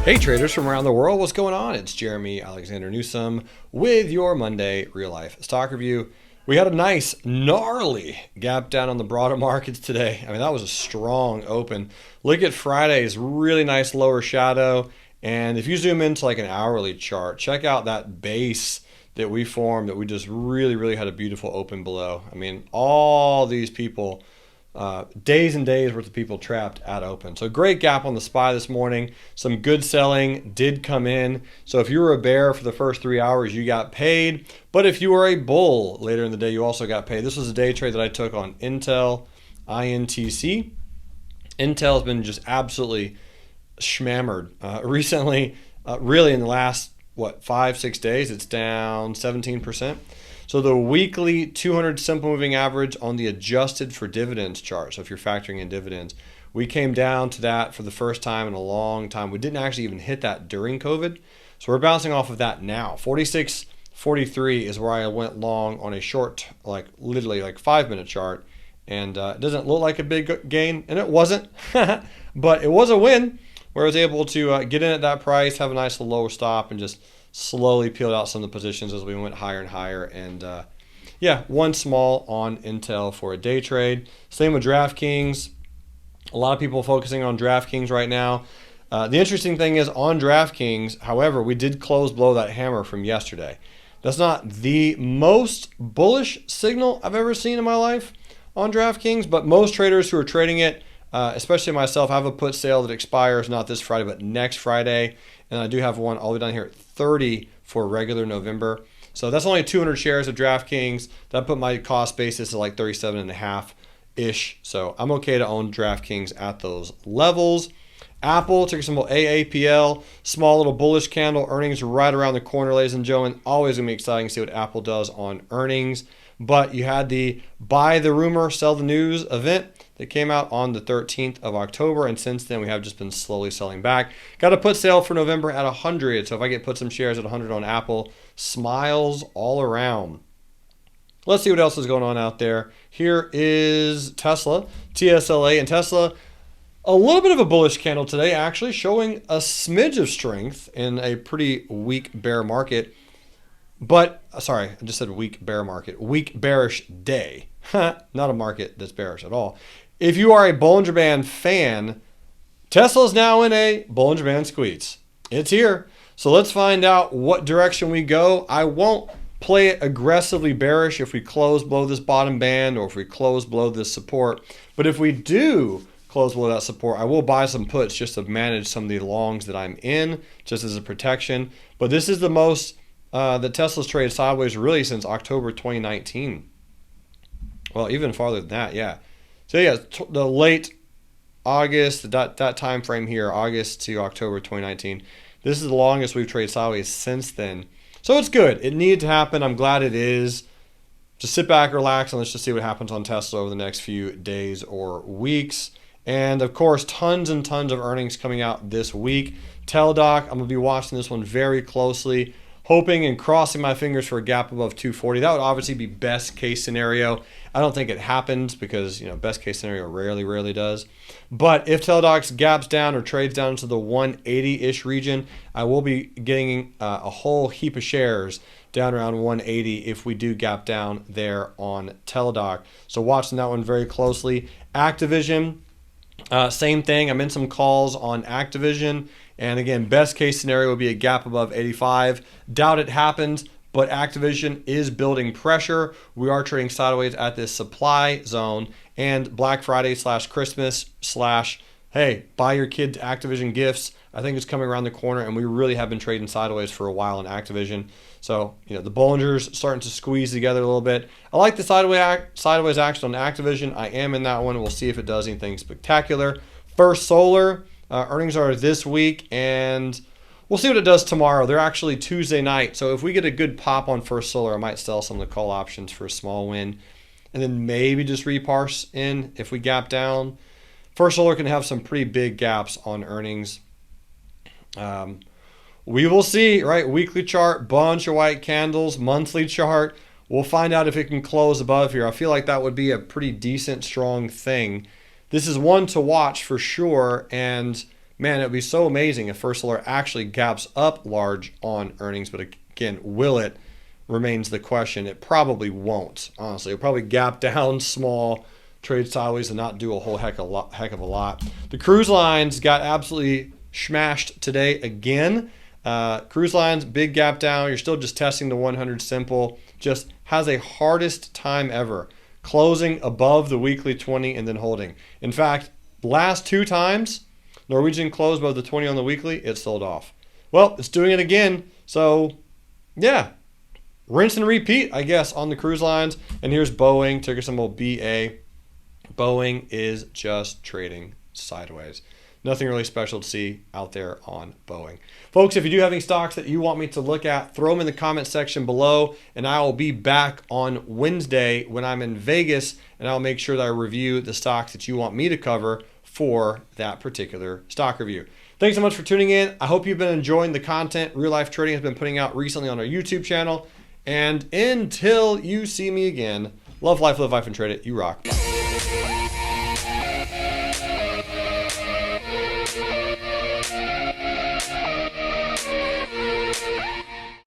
Hey traders from around the world, what's going on? It's Jeremy Alexander Newsome with your Monday Real Life Stock Review. We had a nice, gnarly gap down on the broader markets today. I mean, that was a strong open. Look at Friday's really nice lower shadow. And if you zoom into like an hourly chart, check out that base that we formed that we just really had a beautiful open below. I mean, all these people, days and days worth of people trapped at open. So great gap on the SPY this morning. Some good selling did come in. So if you were a bear for the first 3 hours, you got paid. But if you were a bull later in the day, you also got paid. This was a day trade that I took on Intel, INTC. Intel's been just absolutely schmammered recently. Really in the last, 5-6 days, it's down 17%. So the weekly 200 simple moving average on the adjusted for dividends chart, so if you're factoring in dividends, we came down to that for the first time in a long time. We didn't actually even hit that during COVID. So we're bouncing off of that now. 46.43 is where I went long on a short, literally 5-minute chart. And it doesn't look like a big gain, and it wasn't. But it was a win where I was able to get in at that price, have a nice lower stop, and just slowly peeled out some of the positions as we went higher and higher. And one small on Intel for a day trade. Same with DraftKings. A lot of people focusing on DraftKings right now. The interesting thing is on DraftKings, however, we did close below that hammer from yesterday. That's not the most bullish signal I've ever seen in my life on DraftKings, but most traders who are trading it, especially myself, I have a put sale that expires not this Friday, but next Friday. And I do have one all the way down here at 30 for regular November. So that's only 200 shares of DraftKings. That put my cost basis at like 37.5-ish. So I'm okay to own DraftKings at those levels. Apple, ticker symbol AAPL, small little bullish candle. Earnings right around the corner, ladies and gentlemen. Always going to be exciting to see what Apple does on earnings. But you had the buy the rumor, sell the news event that came out on the 13th of October. And since then, we have just been slowly selling back. Got a put sale for November at 100. So if I get put some shares at 100 on Apple, smiles all around. Let's see what else is going on out there. Here is Tesla, TSLA, and Tesla. A little bit of a bullish candle today, actually, showing a smidge of strength in a pretty weak bear market. But, sorry, I just said weak bear market. Weak bearish day. Not a market that's bearish at all. If you are a Bollinger Band fan, Tesla's now in a Bollinger Band squeeze. It's here. So let's find out what direction we go. I won't play it aggressively bearish if we close below this bottom band or if we close below this support. But if we do close below that support, I will buy some puts just to manage some of the longs that I'm in, just as a protection. But this is the most that Tesla's traded sideways really since October 2019. Well, even farther than that, yeah. So yeah, the late August, that time frame here, August to October 2019. This is the longest we've traded sideways since then. So it's good. It needed to happen. I'm glad it is. Just sit back, relax, and let's just see what happens on Tesla over the next few days or weeks. And of course, tons and tons of earnings coming out this week. Teledoc, I'm going to be watching this one very closely, hoping and crossing my fingers for a gap above 240. That would obviously be best case scenario. I don't think it happens because, best case scenario rarely does. But if Teledoc's gaps down or trades down to the 180-ish region, I will be getting a whole heap of shares down around 180 if we do gap down there on Teledoc. So watching that one very closely. Activision, same thing. I'm in some calls on Activision. And again, best case scenario would be a gap above 85. Doubt it happens, but Activision is building pressure. We are trading sideways at this supply zone. And Black Friday / Christmas / hey, buy your kid Activision gifts. I think it's coming around the corner, and we really have been trading sideways for a while in Activision. So, the Bollinger's starting to squeeze together a little bit. I like the sideways action on Activision. I am in that one. We'll see if it does anything spectacular. First Solar. Earnings are this week, and we'll see what it does tomorrow. They're actually Tuesday night, so if we get a good pop on First Solar, I might sell some of the call options for a small win, and then maybe just reparse in if we gap down. First Solar can have some pretty big gaps on earnings. We will see, right? Weekly chart, bunch of white candles. Monthly chart, we'll find out if it can close above here. I feel like that would be a pretty decent, strong thing. This is one to watch for sure, and man, it would be so amazing if FSLR actually gaps up large on earnings. But again, will it? Remains the question. It probably won't, honestly. It'll probably gap down small, trade sideways, and not do a whole heck of a lot. The cruise lines got absolutely smashed today again. Cruise lines, big gap down. You're still just testing the 100 simple. Just has a hardest time ever closing above the weekly 20 and then holding. In fact, last 2 times, Norwegian closed above the 20 on the weekly, it sold off. Well, it's doing it again. So, yeah. Rinse and repeat, I guess, on the cruise lines. And here's Boeing, ticker symbol BA. Boeing is just trading sideways. Nothing really special to see out there on Boeing. Folks, if you do have any stocks that you want me to look at, throw them in the comment section below, and I will be back on Wednesday when I'm in Vegas, and I'll make sure that I review the stocks that you want me to cover for that particular stock review. Thanks so much for tuning in. I hope you've been enjoying the content Real Life Trading has been putting out recently on our YouTube channel. And until you see me again, love life, and trade it. You rock.